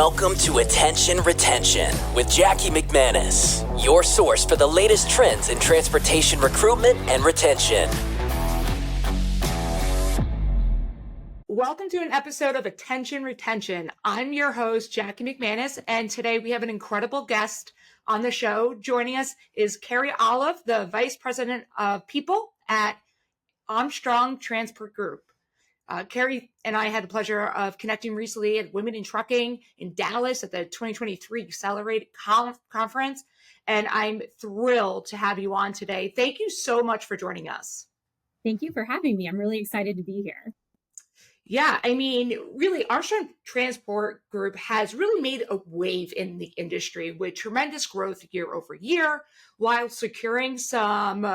Welcome to Attention Retention with Jackie McManus, your source for the latest trends in transportation recruitment and retention. Welcome to an episode of Attention Retention. I'm your host, Jackie McManus, and today we have an incredible guest on the show. Joining us is Cari Olive, the Vice President of People at Armstrong Transport Group. Cari and I had the pleasure of connecting recently at Women in Trucking in Dallas at the 2023 Accelerate Conference, and I'm thrilled to have you on today. Thank you so much for joining us. Thank you for having me. I'm really excited to be here. Yeah, I mean, really, Armstrong Transport Group has really made a wave in the industry with tremendous growth year over year, while securing some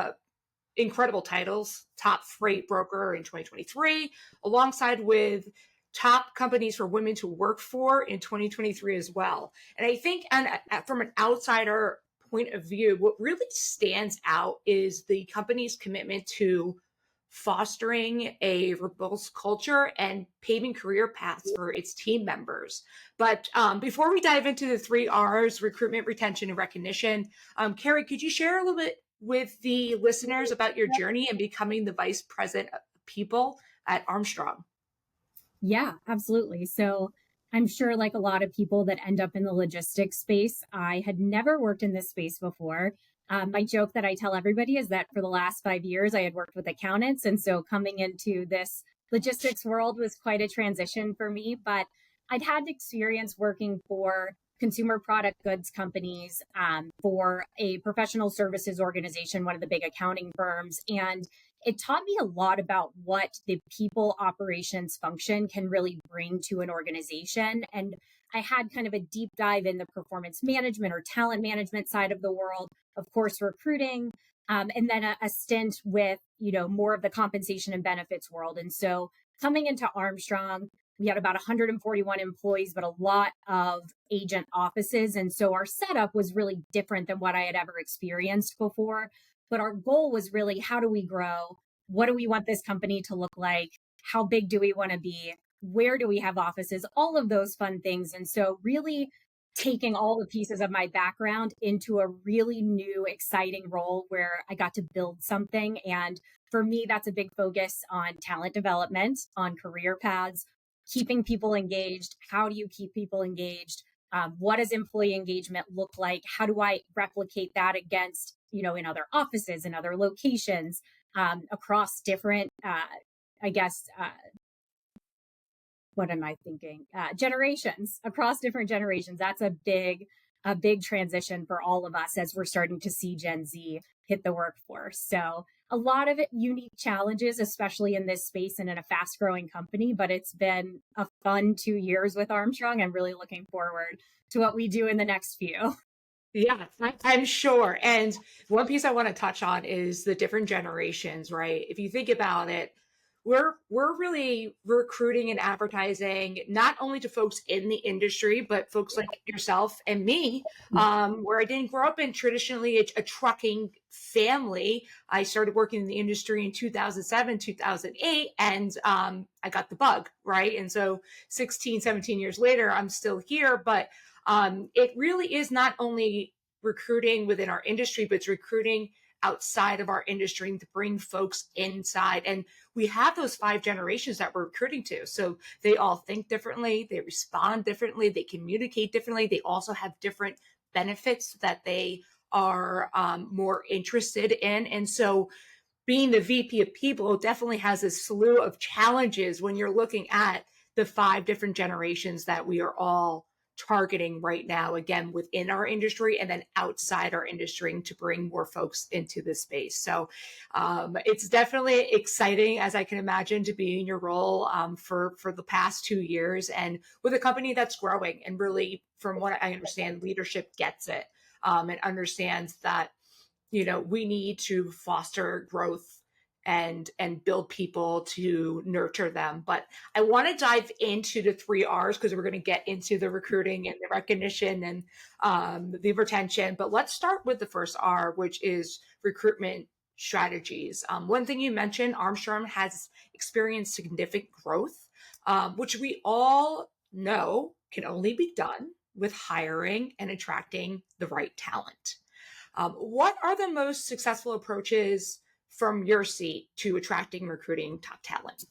incredible titles, top freight broker in 2023, alongside with top companies for women to work for in 2023 as well. And I think from an outsider point of view, what really stands out is the company's commitment to fostering a robust culture and paving career paths for its team members. But before we dive into the 3 R's, recruitment, retention, and recognition, Cari, could you share a little bit with the listeners about your journey and becoming the Vice President of People at Armstrong? Yeah, absolutely. So I'm sure like a lot of people that end up in the logistics space, I had never worked in this space before. My joke that I tell everybody is that for the last 5 years, I had worked with accountants. And so coming into this logistics world was quite a transition for me, but I'd had experience working for consumer product goods companies, for a professional services organization, one of the big accounting firms. And it taught me a lot about what the people operations function can really bring to an organization. And I had kind of a deep dive in the performance management or talent management side of the world, of course, recruiting, and then a stint with, more of the compensation and benefits world. And so coming into Armstrong, we had about 141 employees, but a lot of agent offices. And so our setup was really different than what I had ever experienced before. But our goal was really, how do we grow? What do we want this company to look like? How big do we want to be? Where do we have offices? All of those fun things. And so really taking all the pieces of my background into a really new, exciting role where I got to build something. And for me, that's a big focus on talent development, on career paths, keeping people engaged. How do you keep people engaged? What does employee engagement look like? How do I replicate that against, in other offices and other locations, across different, what am I thinking? Generations, across different generations. That's a big transition for all of us as we're starting to see Gen Z hit the workforce. So a lot of unique challenges, especially in this space and in a fast growing company, but it's been a fun 2 years with Armstrong. I'm really looking forward to what we do in the next few. Yeah, I'm sure. And one piece I want to touch on is the different generations, right? If you think about it, we're really recruiting and advertising not only to folks in the industry, but folks like yourself and me, where I didn't grow up in traditionally a trucking family. I started working in the industry in 2007, 2008, and I got the bug, right? And so 16, 17 years later, I'm still here, but it really is not only recruiting within our industry, but it's recruiting outside of our industry to bring folks inside. And we have those 5 generations that we're recruiting to. So they all think differently, they respond differently, they communicate differently. They also have different benefits that they are more interested in. And so being the VP of People definitely has a slew of challenges when you're looking at the 5 different generations that we are all targeting right now, again, within our industry and then outside our industry to bring more folks into this space. So it's definitely exciting, as I can imagine, to be in your role for the past 2 years and with a company that's growing. And really, from what I understand, leadership gets it and understands that, we need to foster growth and build people to nurture them. But I want to dive into the 3 R's because we're going to get into the recruiting and the recognition and the retention. But let's start with the first R, which is recruitment strategies. One thing you mentioned, Armstrong has experienced significant growth, which we all know can only be done with hiring and attracting the right talent. What are the most successful approaches from your seat to attracting and recruiting top talent?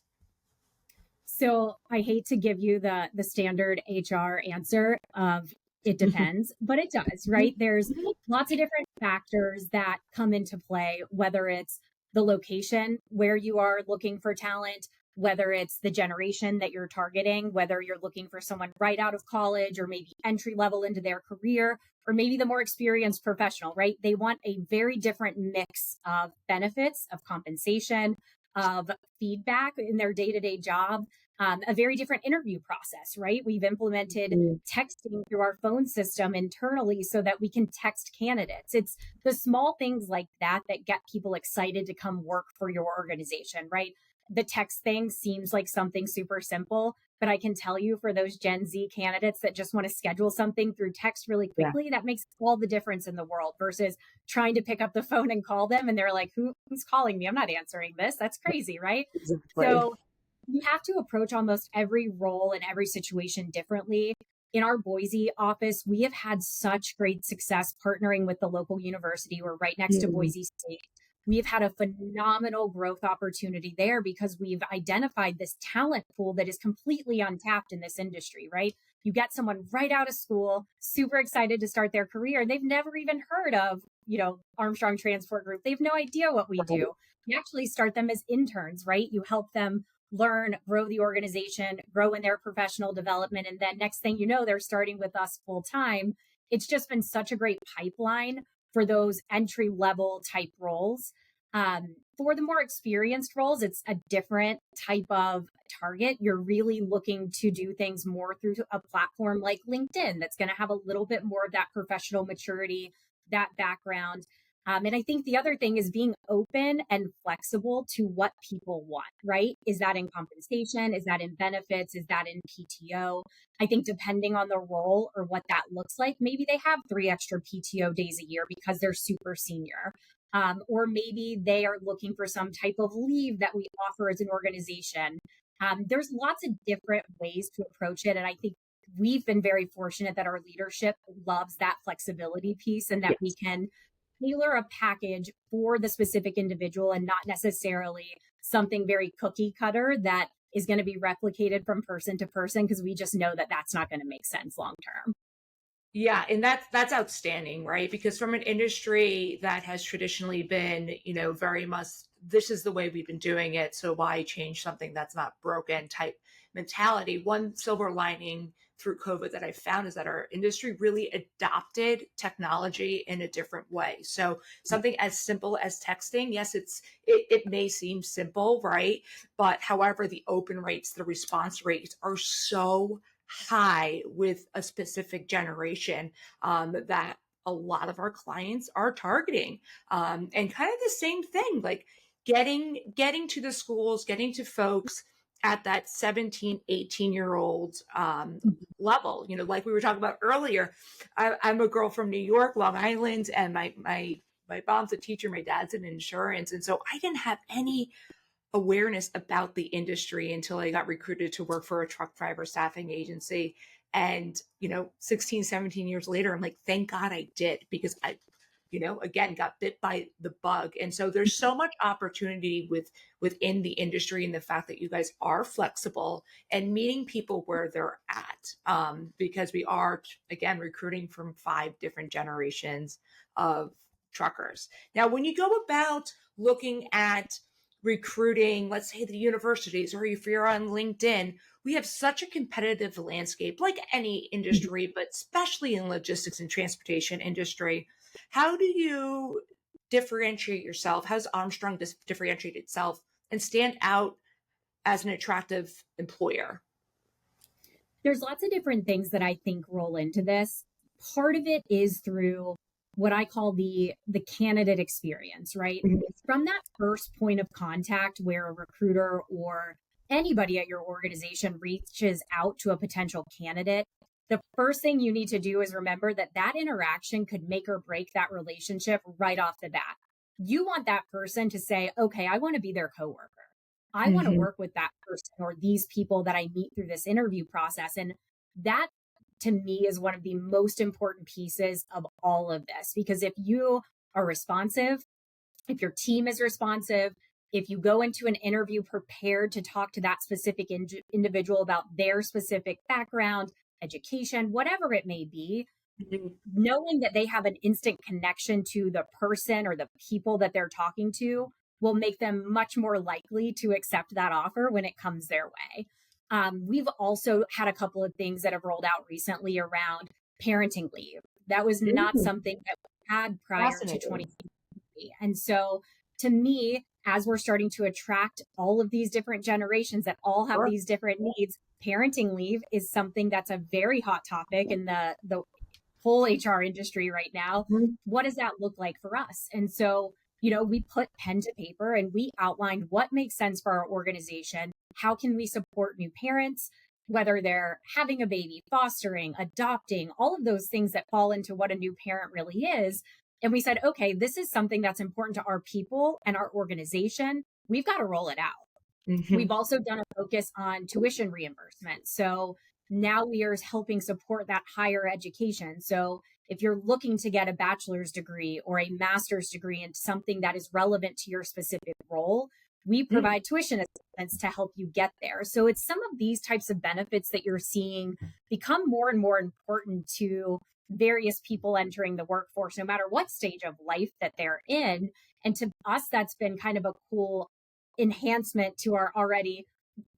So I hate to give you the standard HR answer of it depends, but it does, right? There's lots of different factors that come into play, whether it's the location where you are looking for talent, whether it's the generation that you're targeting, whether you're looking for someone right out of college or maybe entry level into their career, or maybe the more experienced professional, right? They want a very different mix of benefits, of compensation, of feedback in their day-to-day job, a very different interview process, right? We've implemented texting through our phone system internally so that we can text candidates. It's the small things like that that get people excited to come work for your organization, right? The text thing seems like something super simple, but I can tell you for those Gen Z candidates that just want to schedule something through text really quickly, that makes all the difference in the world versus trying to pick up the phone and call them. And they're like, who's calling me? I'm not answering this. That's crazy, right? Exactly. So you have to approach almost every role and every situation differently. In our Boise office, we have had such great success partnering with the local university. We're right next to Boise State. We've had a phenomenal growth opportunity there because we've identified this talent pool that is completely untapped in this industry, right? You get someone right out of school, super excited to start their career. They've never even heard of, Armstrong Transport Group. They have no idea what we do. You actually start them as interns, right? You help them learn, grow the organization, grow in their professional development. And then next thing you know, they're starting with us full time. It's just been such a great pipeline for those entry level type roles. For the more experienced roles, it's a different type of target. You're really looking to do things more through a platform like LinkedIn that's going to have a little bit more of that professional maturity, that background. And I think the other thing is being open and flexible to what people want, right? Is that in compensation? Is that in benefits? Is that in PTO? I think depending on the role or what that looks like, maybe they have 3 extra PTO days a year because they're super senior. Or maybe they are looking for some type of leave that we offer as an organization. There's lots of different ways to approach it. And I think we've been very fortunate that our leadership loves that flexibility piece and that we can tailor a package for the specific individual and not necessarily something very cookie cutter that is going to be replicated from person to person because we just know that that's not going to make sense long term. Yeah, and that's outstanding, right? Because from an industry that has traditionally been, very much this is the way we've been doing it, so why change something that's not broken type mentality. One silver lining through COVID that I found is that our industry really adopted technology in a different way. So something as simple as texting, yes, it may seem simple, right? But however, the open rates, the response rates are so high with a specific generation that a lot of our clients are targeting. And kind of the same thing, like getting to the schools, getting to folks at that 17, 18-year-old level. Like we were talking about earlier, I'm a girl from New York, Long Island, and my mom's a teacher, my dad's in insurance. And so I didn't have any awareness about the industry until I got recruited to work for a truck driver staffing agency. And, 16, 17 years later, I'm like, thank God I did, because I, again, got bit by the bug. And so there's so much opportunity within the industry, and the fact that you guys are flexible and meeting people where they're at, because we are, again, recruiting from 5 different generations of truckers. Now, when you go about looking at recruiting, let's say the universities, or if you're on LinkedIn, we have such a competitive landscape, like any industry, but especially in logistics and transportation industry. How do you differentiate yourself? How does Armstrong differentiate itself and stand out as an attractive employer? There's lots of different things that I think roll into this. Part of it is through what I call the candidate experience, right? From that first point of contact where a recruiter or anybody at your organization reaches out to a potential candidate, the first thing you need to do is remember that that interaction could make or break that relationship right off the bat. You want that person to say, okay, I want to be their coworker. I want to work with that person or these people that I meet through this interview process. And that to me is one of the most important pieces of all of this, because if you are responsive, if your team is responsive, if you go into an interview prepared to talk to that specific individual about their specific background, education, whatever it may be, knowing that they have an instant connection to the person or the people that they're talking to will make them much more likely to accept that offer when it comes their way. We've also had a couple of things that have rolled out recently around parenting leave. That was not something that we had prior to 2020. And so to me, as we're starting to attract all of these different generations that all have these different needs, parenting leave is something that's a very hot topic in the whole HR industry right now. What does that look like for us? And so, we put pen to paper and we outlined what makes sense for our organization. How can we support new parents, whether they're having a baby, fostering, adopting, all of those things that fall into what a new parent really is. And we said, okay, this is something that's important to our people and our organization. We've got to roll it out. We've also done a focus on tuition reimbursement. So now we are helping support that higher education. So if you're looking to get a bachelor's degree or a master's degree into something that is relevant to your specific role, we provide tuition assistance to help you get there. So it's some of these types of benefits that you're seeing become more and more important to various people entering the workforce, no matter what stage of life that they're in. And to us, that's been kind of a cool enhancement to our already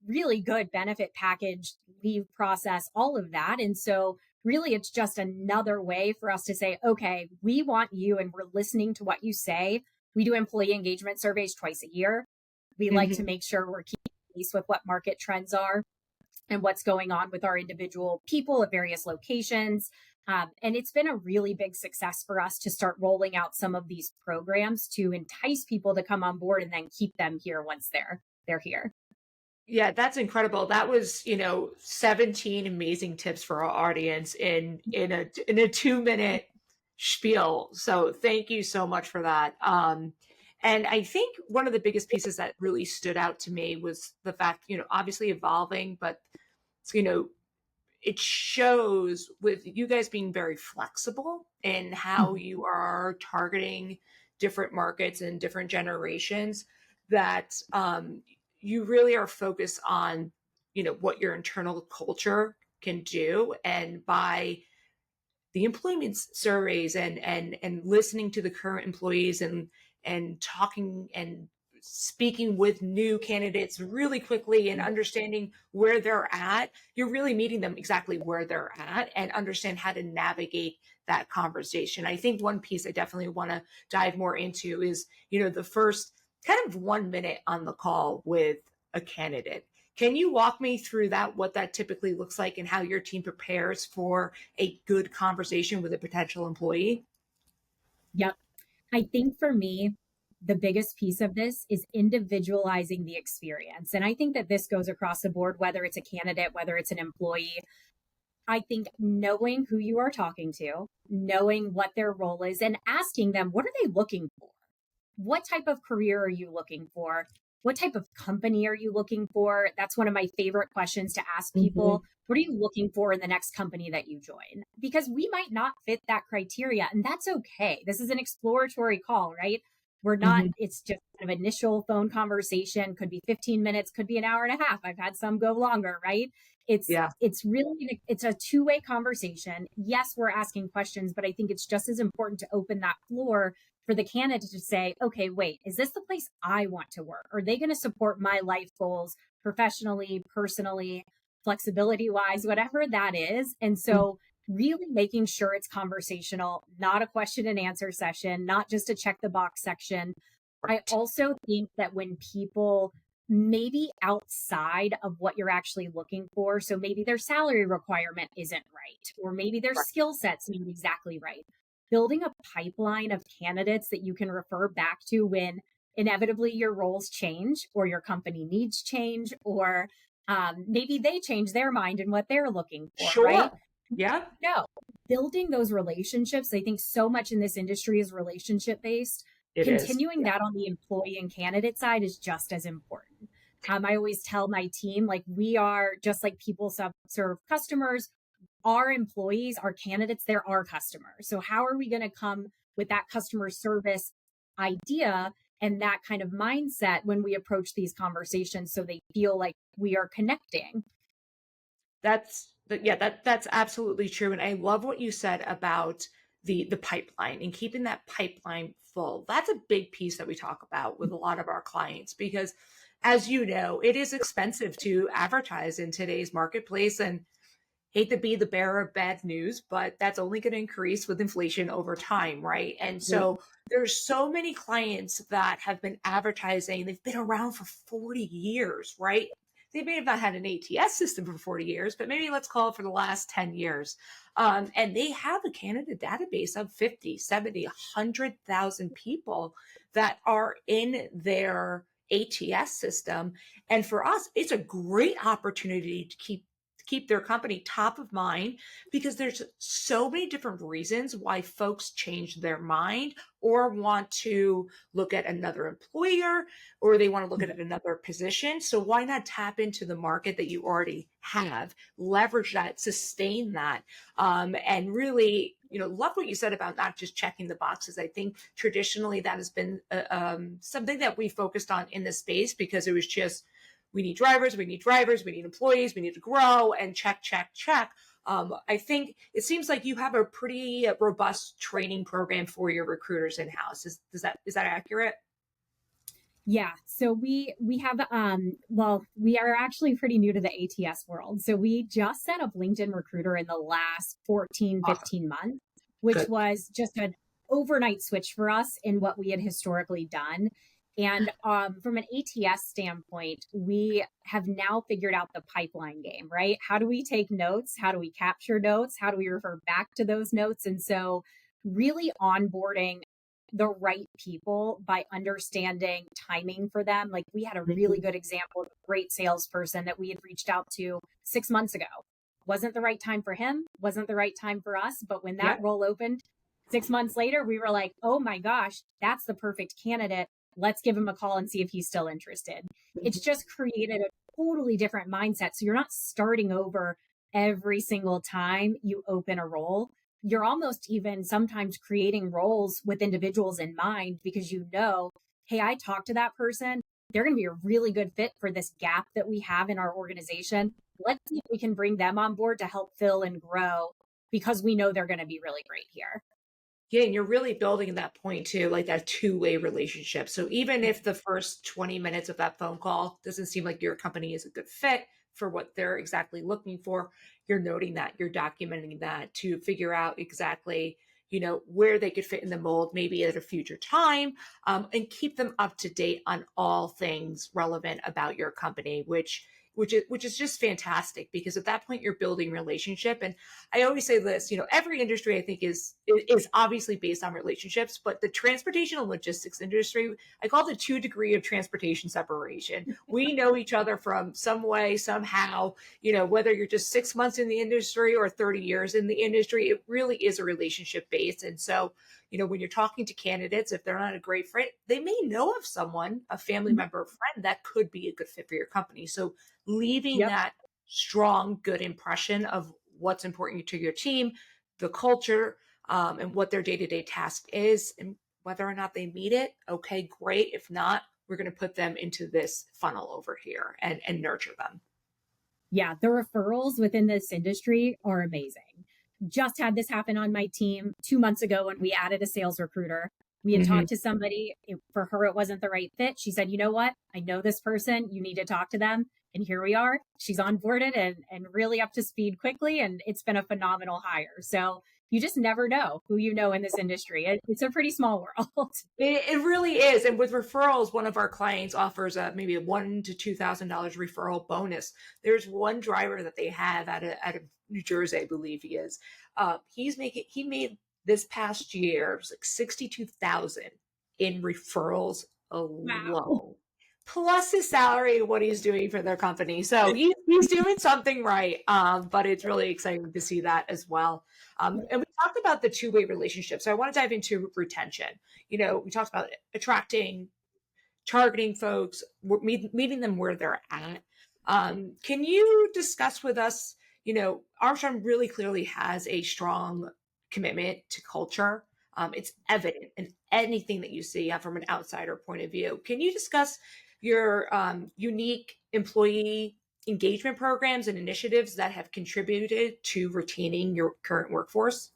really good benefit package, leave process, all of that. And so really, it's just another way for us to say, okay, we want you and we're listening to what you say. We do employee engagement surveys twice a year. We like to make sure we're keeping pace with what market trends are and what's going on with our individual people at various locations. And it's been a really big success for us to start rolling out some of these programs to entice people to come on board and then keep them here once they're here. Yeah, that's incredible. That was, 17 amazing tips for our audience in a 2-minute spiel. So thank you so much for that. And I think one of the biggest pieces that really stood out to me was the fact, obviously evolving, but it shows with you guys being very flexible in how you are targeting different markets and different generations, that you really are focused on, what your internal culture can do. And by the employment surveys and listening to the current employees and talking and speaking with new candidates really quickly and understanding where they're at, you're really meeting them exactly where they're at and understand how to navigate that conversation. I think one piece I definitely want to dive more into is, the first kind of 1 minute on the call with a candidate. Can you walk me through that, what that typically looks like and how your team prepares for a good conversation with a potential employee? Yep. I think for me, the biggest piece of this is individualizing the experience. And I think that this goes across the board, whether it's a candidate, whether it's an employee. I think knowing who you are talking to, knowing what their role is, and asking them, what are they looking for? What type of career are you looking for? What type of company are you looking for? That's one of my favorite questions to ask people. What are you looking for in the next company that you join? Because we might not fit that criteria, and that's okay. This is an exploratory call, right? We're not, it's just kind of initial phone conversation, could be 15 minutes, could be an hour and a half. I've had some go longer, right? It's really, it's a two-way conversation. Yes, we're asking questions, but I think it's just as important to open that floor for the candidate to say, okay, wait, is this the place I want to work? Are they going to support my life goals professionally, personally, flexibility wise, whatever that is? And so really making sure it's conversational, not a question and answer session, not just a check the box section. I also think that when people maybe outside of what you're actually looking for, so maybe their salary requirement isn't right, or maybe their skill sets not exactly right, building a pipeline of candidates that you can refer back to when inevitably your roles change or your company needs change, or maybe they change their mind and what they're looking for, right? Yeah. No, building those relationships. I think so much in this industry is relationship based. Continuing that on the employee and candidate side is just as important. I always tell my team, like, we are just like people serve customers. our employees, our candidates, they're our customers. So how are we going to come with that customer service idea and that kind of mindset when we approach these conversations so they feel like we are connecting? That's absolutely true. And I love what you said about the pipeline and keeping that pipeline full. That's a big piece that we talk about with a lot of our clients because as you know, it is expensive to advertise in today's marketplace. And hate to be the bearer of bad news, but that's only going to increase with inflation over time, right? And so there's so many clients that have been advertising, they've been around for 40 years, right? They may have not had an ATS system for 40 years, but maybe let's call it for the last 10 years. And they have a candidate database of 50, 70, 100,000 people that are in their ATS system. And for us, it's a great opportunity to keep their company top of mind because there's so many different reasons why folks change their mind or want to look at another employer or they want to look at another position. So why not tap into the market that you already have, leverage that, sustain that, and really, love what you said about not just checking the boxes. I think traditionally that has been something that we focused on in this space because it was just, we need drivers, we need employees, we need to grow and check, check, check. I think it seems like you have a pretty robust training program for your recruiters in-house. Is that accurate? Yeah. So we have we are actually pretty new to the ATS world. So we just set up LinkedIn Recruiter in the last 14, 15 months, which Good. was just an overnight switch for us in what we had historically done. And from an ATS standpoint, we have now figured out the pipeline game, right? How do we take notes? How do we capture notes? How do we refer back to those notes? And so really onboarding the right people by understanding timing for them. Like we had a really good example of a great salesperson that we had reached out to 6 months ago. Wasn't the right time for him, wasn't the right time for us. But when that role opened 6 months later, we were like, oh my gosh, that's the perfect candidate. Let's give him a call and see if he's still interested. It's just created a totally different mindset. So you're not starting over every single time you open a role. You're almost even sometimes creating roles with individuals in mind because hey, I talked to that person. They're going to be a really good fit for this gap that we have in our organization. Let's see if we can bring them on board to help fill and grow because we know they're going to be really great here. Yeah, and you're really building that point too, like that two-way relationship. So even if the first 20 minutes of that phone call doesn't seem like your company is a good fit for what they're exactly looking for, you're noting that, you're documenting that to figure out exactly, where they could fit in the mold, maybe at a future time, and keep them up to date on all things relevant about your company, which is just fantastic because at that point you're building relationship. And I always say this, every industry I think is obviously based on relationships, but the transportation and logistics industry, I call it the 2 degree of transportation separation. We know each other from some way, somehow, whether you're just 6 months in the industry or 30 years in the industry, it really is a relationship based. And so, when you're talking to candidates, if they're not a great fit, they may know of someone, a family member or friend that could be a good fit for your company. So leaving that strong, good impression of what's important to your team, the culture, and what their day-to-day task is, and whether or not they meet it. Okay, great. If not, we're going to put them into this funnel over here and nurture them. Yeah, the referrals within this industry are amazing. Just had this happen on my team 2 months ago when we added a sales recruiter. We had talked to somebody. For her, it wasn't the right fit. She said, you know what? I know this person. You need to talk to them. And here we are. She's onboarded and really up to speed quickly. And it's been a phenomenal hire. So you just never know who you know in this industry. It's a pretty small world. It really is. And with referrals, one of our clients offers maybe a $1,000 to $2,000 referral bonus. There's one driver that they have out of New Jersey, I believe he is. He made this past year, it was like 62,000 in referrals alone. Wow. Plus his salary, what he's doing for their company. So he's doing something right. But it's really exciting to see that as well. And we talked about the two-way relationship. So I want to dive into retention. We talked about attracting, targeting folks, meeting them where they're at. Can you discuss with us, Armstrong really clearly has a strong commitment to culture. It's evident in anything that you see from an outsider point of view. Can you discuss your unique employee engagement programs and initiatives that have contributed to retaining your current workforce?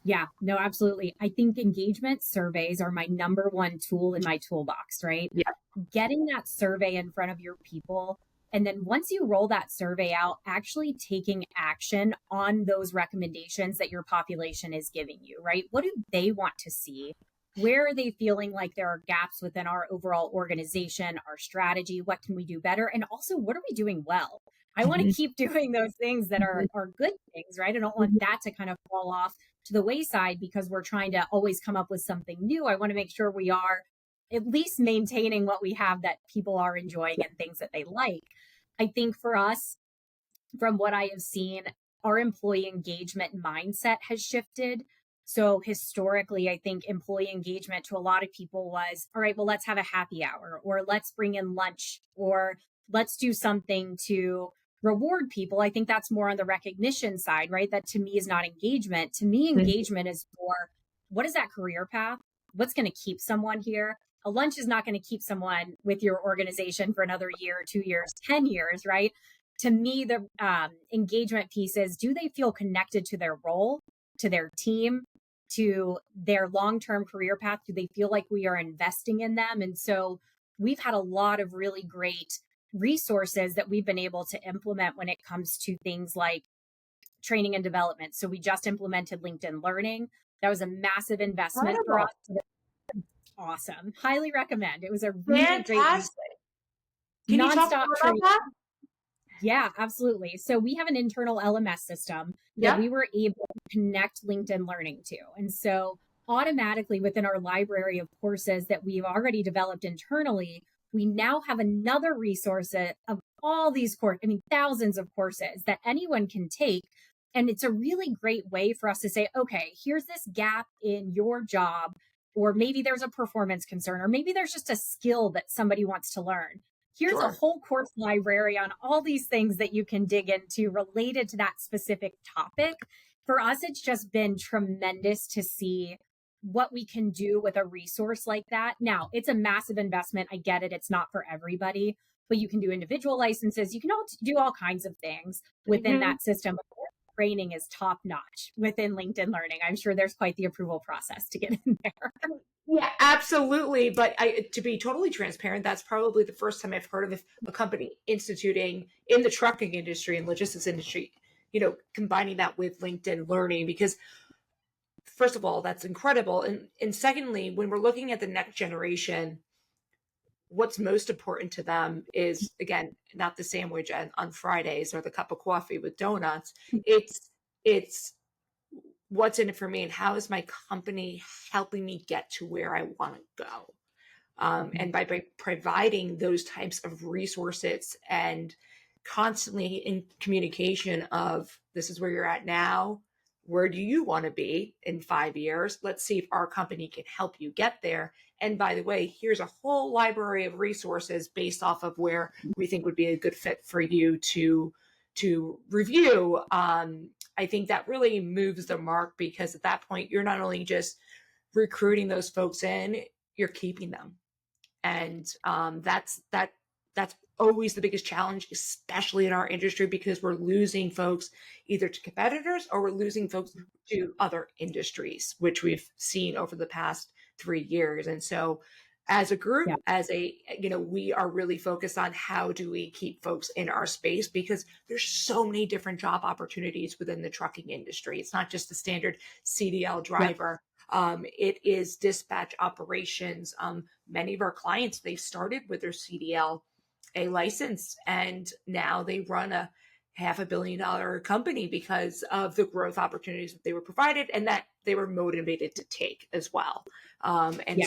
Yeah, no, absolutely. I think engagement surveys are my number one tool in my toolbox, right? Yeah. Getting that survey in front of your people. And then once you roll that survey out, actually taking action on those recommendations that your population is giving you, right? What do they want to see? Where are they feeling like there are gaps within our overall organization, our strategy? What can we do better? And also, what are we doing well? I want to keep doing those things that are good things, right? I don't want that to kind of fall off to the wayside because we're trying to always come up with something new. I want to make sure we are at least maintaining what we have that people are enjoying and things that they like. I think for us, from what I have seen, our employee engagement mindset has shifted. So historically, I think employee engagement to a lot of people was, all right, well, let's have a happy hour, or let's bring in lunch, or let's do something to reward people. I think that's more on the recognition side, right? That to me is not engagement. To me, engagement is more, what is that career path? What's going to keep someone here? A lunch is not going to keep someone with your organization for another year, 2 years, 10 years, right? To me, the engagement piece is, do they feel connected to their role, to their team, to their long-term career path? Do they feel like we are investing in them? And so we've had a lot of really great resources that we've been able to implement when it comes to things like training and development. So we just implemented LinkedIn Learning. That was a massive investment for us. Awesome. Highly recommend. It was a really great Can you talk nonstop more training. about that? Yeah, absolutely. So we have an internal LMS system that we were able to connect LinkedIn Learning to. And so automatically within our library of courses that we've already developed internally, we now have another resource of all these thousands of courses that anyone can take. And it's a really great way for us to say, okay, here's this gap in your job, or maybe there's a performance concern, or maybe there's just a skill that somebody wants to learn. Here's a whole course library on all these things that you can dig into related to that specific topic. For us, it's just been tremendous to see what we can do with a resource like that. Now, it's a massive investment. I get it. It's not for everybody, but you can do individual licenses. You can do all kinds of things within that system. Training is top notch within LinkedIn Learning. I'm sure there's quite the approval process to get in there. Yeah, absolutely. But to be totally transparent, that's probably the first time I've heard of a company instituting in the trucking industry and logistics industry, combining that with LinkedIn Learning, because first of all, that's incredible. And secondly, when we're looking at the next generation, what's most important to them is, again, not the sandwich on Fridays or the cup of coffee with donuts. It's what's in it for me, and how is my company helping me get to where I want to go? And by providing those types of resources and constantly in communication of, this is where you're at now, where do you want to be in 5 years? Let's see if our company can help you get there. And by the way, here's a whole library of resources based off of where we think would be a good fit for you to review. I think that really moves the mark, because at that point, you're not only just recruiting those folks in, you're keeping them. And that's always the biggest challenge, especially in our industry, because we're losing folks either to competitors or we're losing folks to other industries, which we've seen over the past 3 years. And so as a group, we are really focused on how do we keep folks in our space, because there's so many different job opportunities within the trucking industry. It's not just the standard CDL driver. It is dispatch operations. Many of our clients, they started with their CDL A license, and now they run a $500 million company because of the growth opportunities that they were provided and that they were motivated to take as well.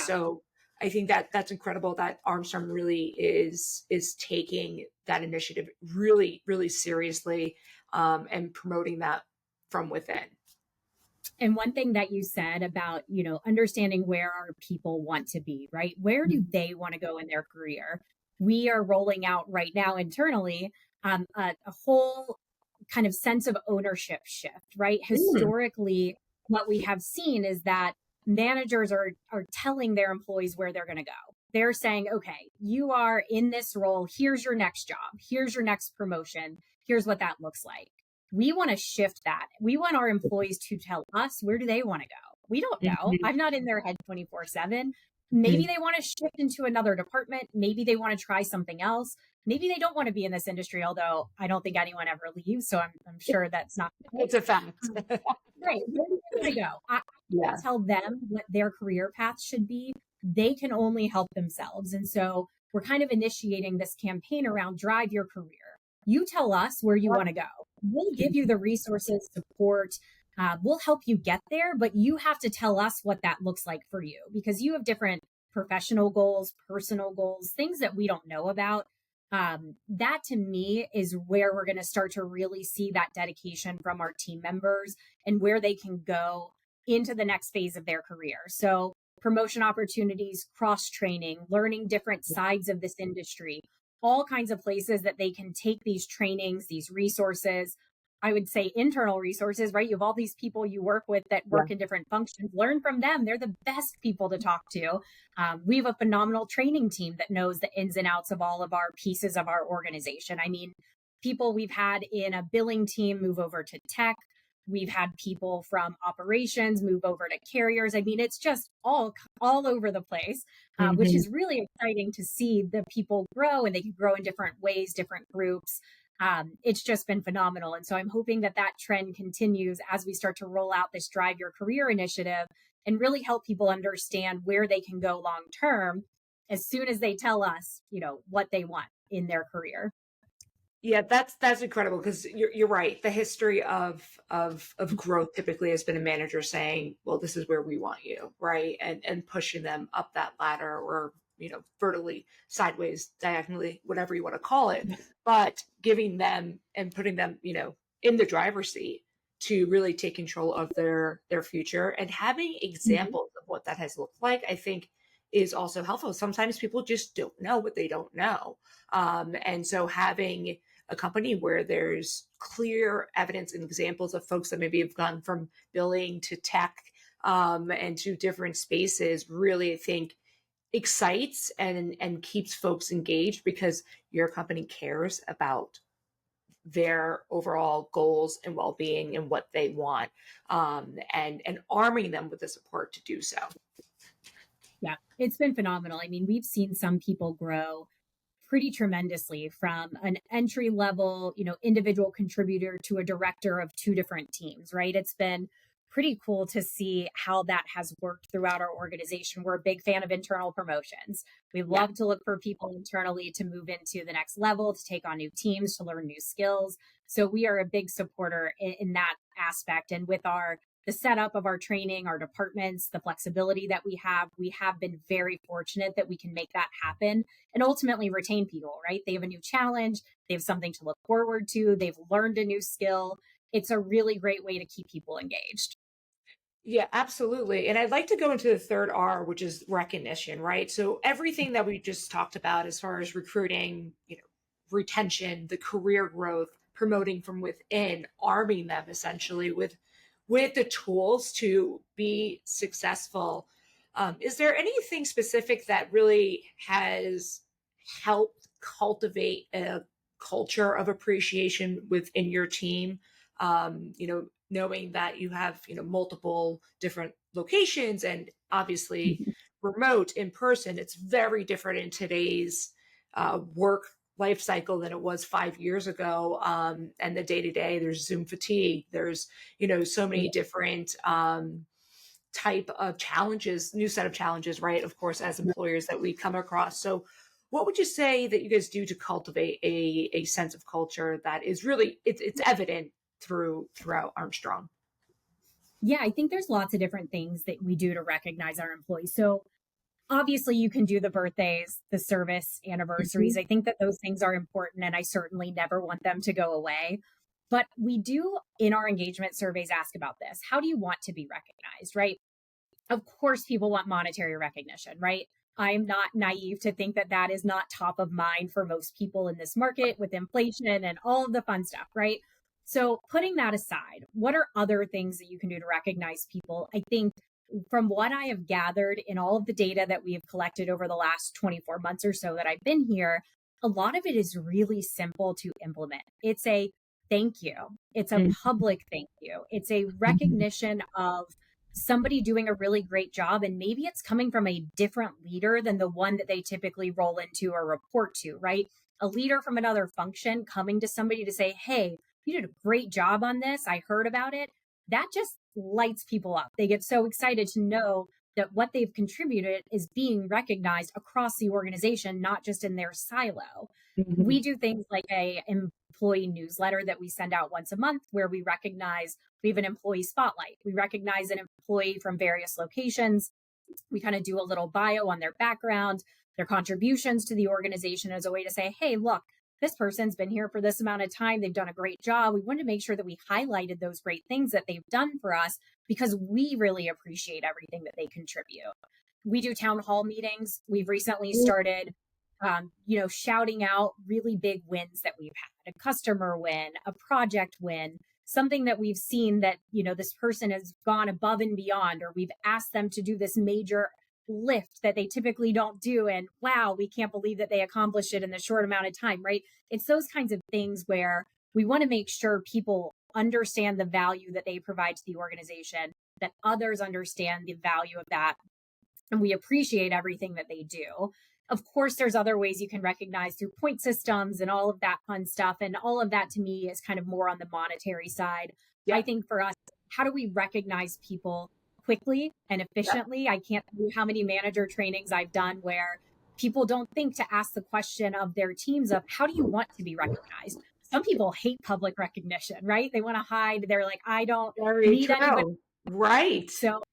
So I think that that's incredible that Armstrong really is taking that initiative really, really seriously, and promoting that from within. And one thing that you said about, understanding where our people want to be, right? Where do they want to go in their career? We are rolling out right now internally a whole kind of sense of ownership shift, right? Historically, what we have seen is that managers are telling their employees where they're going to go. They're saying, okay, you are in this role. Here's your next job. Here's your next promotion. Here's what that looks like. We want to shift that. We want our employees to tell us, where do they want to go? We don't know. I'm not in their head 24/7. Maybe they want to shift into another department. Maybe they want to try something else. Maybe they don't want to be in this industry, although I don't think anyone ever leaves. So I'm sure that's not. It's a fact. Right. Where do they want to go? I tell them what their career path should be. They can only help themselves. And so we're kind of initiating this campaign around drive your career. You tell us where you want to go. We'll give you the resources, support. We'll help you get there, but you have to tell us what that looks like for you because you have different professional goals, personal goals, things that we don't know about. That to me is where we're going to start to really see that dedication from our team members and where they can go into the next phase of their career. So promotion opportunities, cross training, learning different sides of this industry, all kinds of places that they can take these trainings, these resources. I would say internal resources, right? You have all these people you work with that work in different functions. Learn from them. They're the best people to talk to. We have a phenomenal training team that knows the ins and outs of all of our pieces of our organization. I mean, people we've had in a billing team move over to tech. We've had people from operations move over to carriers. I mean, it's just all over the place, which is really exciting to see the people grow, and they can grow in different ways, different groups. It's just been phenomenal. And so I'm hoping that that trend continues as we start to roll out this Drive Your Career initiative and really help people understand where they can go long term as soon as they tell us, what they want in their career. Yeah, that's incredible because you're right. The history of growth typically has been a manager saying, "Well, this is where we want you," right, and pushing them up that ladder, or vertically, sideways, diagonally, whatever you want to call it, but giving them and putting them, in the driver's seat to really take control of their future, and having examples of what that has looked like, I think is also helpful. Sometimes people just don't know what they don't know. And so having a company where there's clear evidence and examples of folks that maybe have gone from billing to tech and to different spaces really, I think, excites and keeps folks engaged because your company cares about their overall goals and well-being and what they want, and arming them with the support to do so. Yeah, it's been phenomenal. I mean, we've seen some people grow pretty tremendously from an entry level, individual contributor to a director of two different teams, right? It's been pretty cool to see how that has worked throughout our organization. We're a big fan of internal promotions. We love to look for people internally to move into the next level, to take on new teams, to learn new skills. So we are a big supporter in that aspect. And with the setup of our training, our departments, the flexibility that we have been very fortunate that we can make that happen and ultimately retain people, right? They have a new challenge. They have something to look forward to. They've learned a new skill. It's a really great way to keep people engaged. Yeah, absolutely. And I'd like to go into the third R, which is recognition, right? So everything that we just talked about as far as recruiting, retention, the career growth, promoting from within, arming them essentially with the tools to be successful. Is there anything specific that really has helped cultivate a culture of appreciation within your team? Knowing that you have, multiple different locations and obviously remote, in person, it's very different in today's work life cycle than it was 5 years ago. And the day-to-day, there's Zoom fatigue. There's, so many different type of challenges, new set of challenges, right? Of course, as employers that we come across. So what would you say that you guys do to cultivate a sense of culture that is really, it's evident throughout Armstrong? Yeah, I think there's lots of different things that we do to recognize our employees. So obviously you can do the birthdays, the service anniversaries. I think that those things are important and I certainly never want them to go away. But we do in our engagement surveys ask about this. How do you want to be recognized, right? Of course, people want monetary recognition, right? I'm not naive to think that that is not top of mind for most people in this market with inflation and all of the fun stuff, right? So putting that aside, what are other things that you can do to recognize people? I think from what I have gathered in all of the data that we have collected over the last 24 months or so that I've been here, a lot of it is really simple to implement. It's a thank you. It's a public thank you. It's a recognition of somebody doing a really great job. And maybe it's coming from a different leader than the one that they typically roll into or report to, right? A leader from another function coming to somebody to say, hey, you did a great job on this. I heard about it. That just lights people up. They get so excited to know that what they've contributed is being recognized across the organization, not just in their silo. We do things like a employee newsletter that we send out once a month where we have an employee spotlight. We recognize an employee from various locations. We kind of do a little bio on their background, their contributions to the organization as a way to say, hey, look, this person's been here for this amount of time. They've done a great job. We wanted to make sure that we highlighted those great things that they've done for us because we really appreciate everything that they contribute. We do town hall meetings. We've recently started, shouting out really big wins that we've had, a customer win, a project win, something that we've seen that, this person has gone above and beyond, or we've asked them to do this major lift that they typically don't do. And wow, we can't believe that they accomplished it in the short amount of time, right? It's those kinds of things where we want to make sure people understand the value that they provide to the organization, that others understand the value of that, and we appreciate everything that they do. Of course, there's other ways you can recognize through point systems and all of that fun stuff. And all of that to me is kind of more on the monetary side. Yeah. I think for us, how do we recognize people quickly and efficiently? Yeah. I can't tell you how many manager trainings I've done where people don't think to ask the question of their teams of how do you want to be recognized? Some people hate public recognition, right? They want to hide. They're like, I don't need anybody. Right. So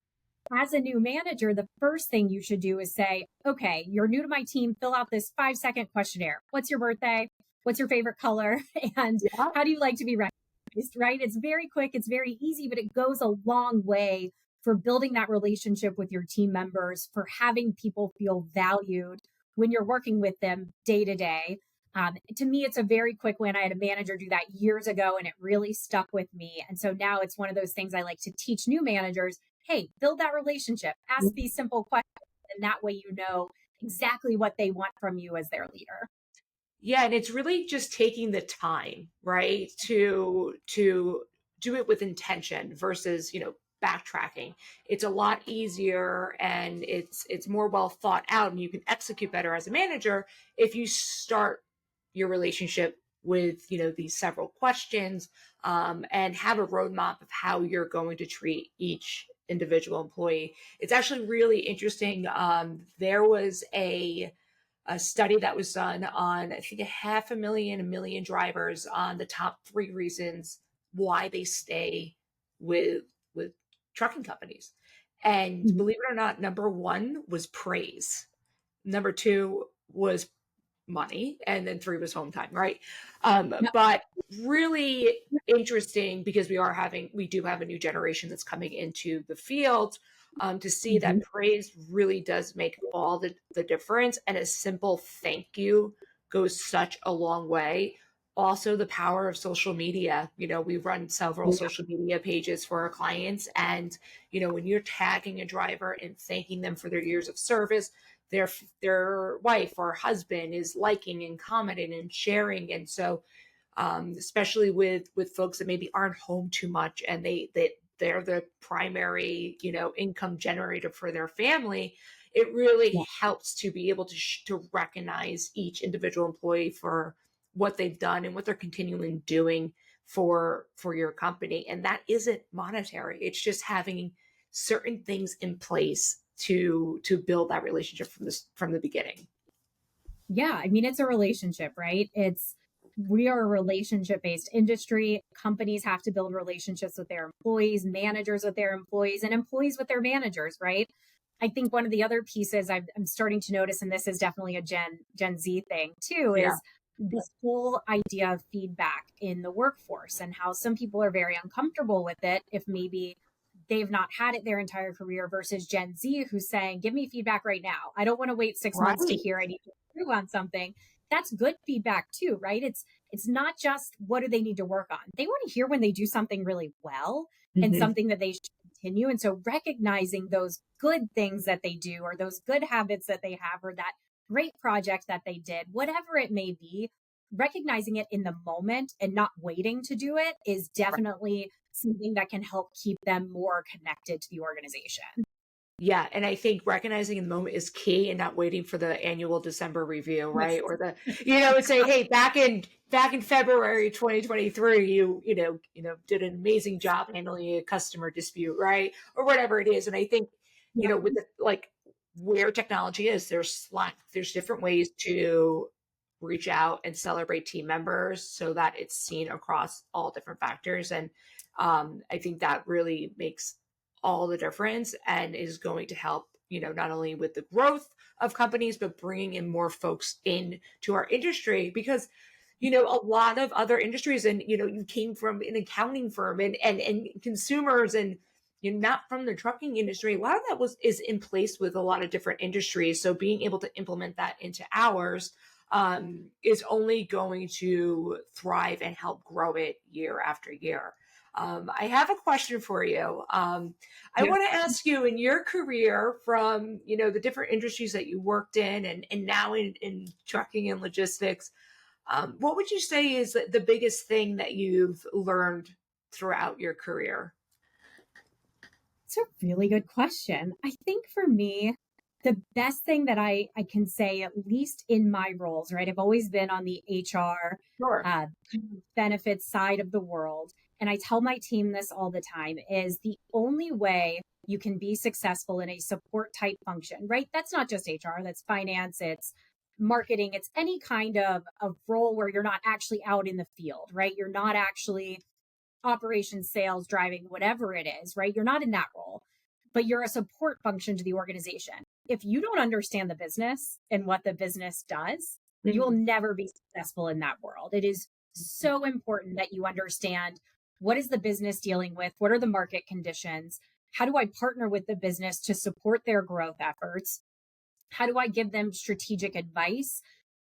as a new manager, the first thing you should do is say, okay, you're new to my team, fill out this 5-second questionnaire. What's your birthday? What's your favorite color? And how do you like to be recognized, right? It's very quick. It's very easy, but it goes a long way for building that relationship with your team members, for having people feel valued when you're working with them day to day. To me, it's a very quick win. I had a manager do that years ago and it really stuck with me. And so now it's one of those things I like to teach new managers. Hey, build that relationship, ask these simple questions, and that way you know exactly what they want from you as their leader. Yeah, and it's really just taking the time, right, to do it with intention versus, backtracking. It's a lot easier and it's more well thought out, and you can execute better as a manager if you start your relationship with, these several questions, and have a roadmap of how you're going to treat each individual employee. It's actually really interesting. There was a study that was done on, I think, 500,000 drivers on the top 3 reasons why they stay with trucking companies. And believe it or not, number 1 was praise. Number 2 was money, and then 3 was home time, right? But really interesting because we do have a new generation that's coming into the field, to see that praise really does make all the difference, and a simple thank you goes such a long way. Also, the power of social media. We run several social media pages for our clients, and when you're tagging a driver and thanking them for their years of service, their wife or husband is liking and commenting and sharing. And so especially with folks that maybe aren't home too much and they're the primary income generator for their family, it really helps to be able to recognize each individual employee for what they've done and what they're continuing doing for your company. And that isn't monetary. It's just having certain things in place to build that relationship from the beginning. Yeah, I mean, it's a relationship, right? We are a relationship-based industry. Companies have to build relationships with their employees, managers with their employees, and employees with their managers, right? I think one of the other pieces I'm starting to notice, and this is definitely a Gen Z thing too, is this whole idea of feedback in the workforce and how some people are very uncomfortable with it if maybe they've not had it their entire career, versus Gen Z who's saying, give me feedback right now. I don't want to wait 6 months to hear I need to improve on something. That's good feedback too, right? it's not just what do they need to work on. They want to hear when they do something really well and Mhm. something that they should continue. And so recognizing those good things that they do, or those good habits that they have, or that great project that they did, whatever it may be, recognizing it in the moment and not waiting to do it is definitely something that can help keep them more connected to the organization. Yeah, and I think recognizing in the moment is key and not waiting for the annual December review, Yes. right? Or the, and say, hey, back in February 2023, did an amazing job handling a customer dispute, right? Or whatever it is. And I think, Yeah. with like where technology is, there's Slack, there's different ways to reach out and celebrate team members so that it's seen across all different factors. And I think that really makes all the difference and is going to help, not only with the growth of companies, but bringing in more folks in to our industry because, a lot of other industries and, you came from an accounting firm and consumers and you're not from the trucking industry. A lot of that is in place with a lot of different industries. So being able to implement that into ours is only going to thrive and help grow it year after year. I have a question for you. I Yeah. want to ask you in your career from, the different industries that you worked in and now in trucking and logistics, what would you say is the biggest thing that you've learned throughout your career? It's a really good question. I think for me, the best thing that I can say, at least in my roles, right? I've always been on the HR Sure. benefits side of the world. And I tell my team this all the time is the only way you can be successful in a support type function, right? That's not just HR, that's finance, it's marketing, it's any kind of role where you're not actually out in the field, right? You're not actually operations, sales, driving, whatever it is, right? You're not in that role, but you're a support function to the organization. If you don't understand the business and what the business does, you will Mhm. never be successful in that world. It is so important that you understand what is the business dealing with? What are the market conditions? How do I partner with the business to support their growth efforts? How do I give them strategic advice?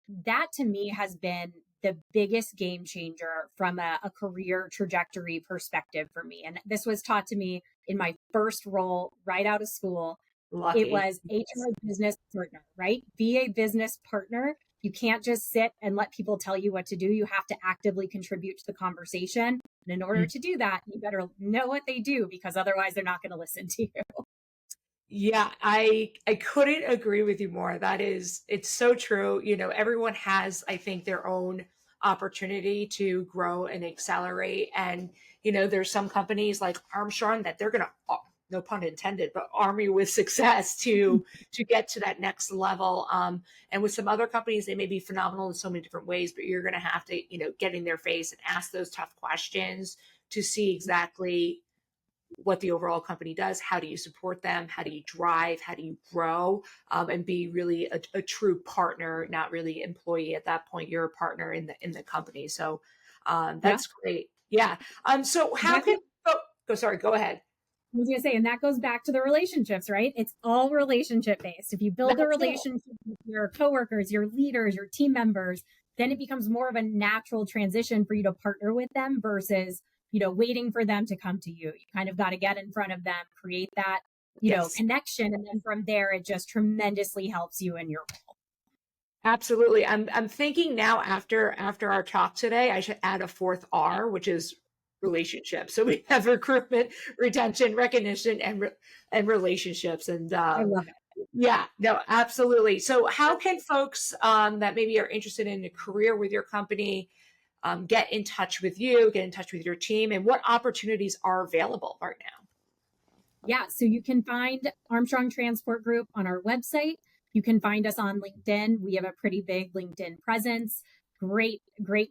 That to me has been the biggest game changer from a career trajectory perspective for me. And this was taught to me in my first role right out of school. It Lucky. was HR business partner, right? Be a business partner. You can't just sit and let people tell you what to do. You have to actively contribute to the conversation. And in order to do that, you better know what they do because otherwise they're not going to listen to you. Yeah, I couldn't agree with you more. It's so true. Everyone has, I think, their own opportunity to grow and accelerate. And, there's some companies like Armstrong that they're gonna, no pun intended, but arm you with success to get to that next level. And with some other companies, they may be phenomenal in so many different ways, but you're gonna have to, get in their face and ask those tough questions to see exactly what the overall company does. How do you support them? How do you drive? How do you grow? And be really a true partner, not really employee at that point. You're a partner in the company. So Yeah. that's great. Yeah. So how That can go? Sorry. Go ahead. I was going to say, and that goes back to the relationships, right? It's all relationship based. If you build a That's it. relationship with your coworkers, your leaders, your team members, then it becomes more of a natural transition for you to partner with them versus, waiting for them to come to you. You kind of got to get in front of them, create that, Yes. connection. And then from there, it just tremendously helps you in your role. Absolutely. I'm thinking now after our talk today, I should add a fourth R, which is relationships. So we have recruitment, retention, recognition, and relationships. And I love it. yeah, no, absolutely. So how can folks that maybe are interested in a career with your company get in touch with you, get in touch with your team, and what opportunities are available right now? Yeah, so you can find Armstrong Transport Group on our website. You can find us on LinkedIn. We have a pretty big LinkedIn presence. Great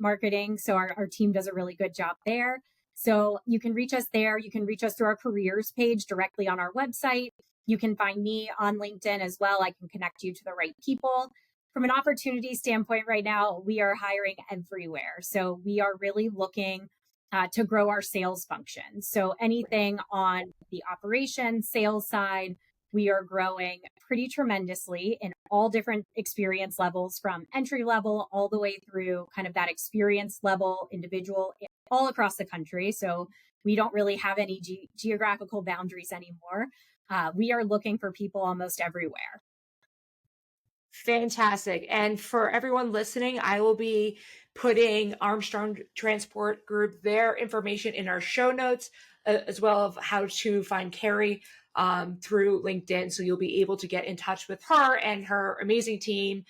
marketing. So our team does a really good job there. So you can reach us there. You can reach us through our careers page directly on our website. You can find me on LinkedIn as well. I can connect you to the right people. From an opportunity standpoint, right now, we are hiring everywhere. So we are really looking to grow our sales function. So anything on the operations sales side, we are growing pretty tremendously in all different experience levels from entry level all the way through kind of that experience level individual all across the country. So we don't really have any geographical boundaries anymore. We are looking for people almost everywhere. Fantastic. And for everyone listening, I will be putting Armstrong Transport Group, their information in our show notes, as well as how to find Cari through LinkedIn. So you'll be able to get in touch with her and her amazing team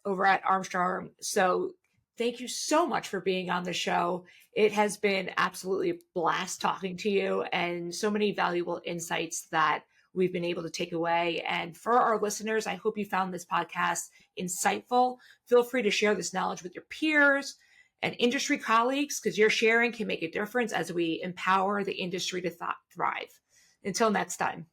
over at Armstrong. So thank you so much for being on the show. It has been absolutely a blast talking to you, and so many valuable insights that we've been able to take away. And for our listeners, I hope you found this podcast insightful. Feel free to share this knowledge with your peers and industry colleagues, because your sharing can make a difference as we empower the industry to thrive. Until next time.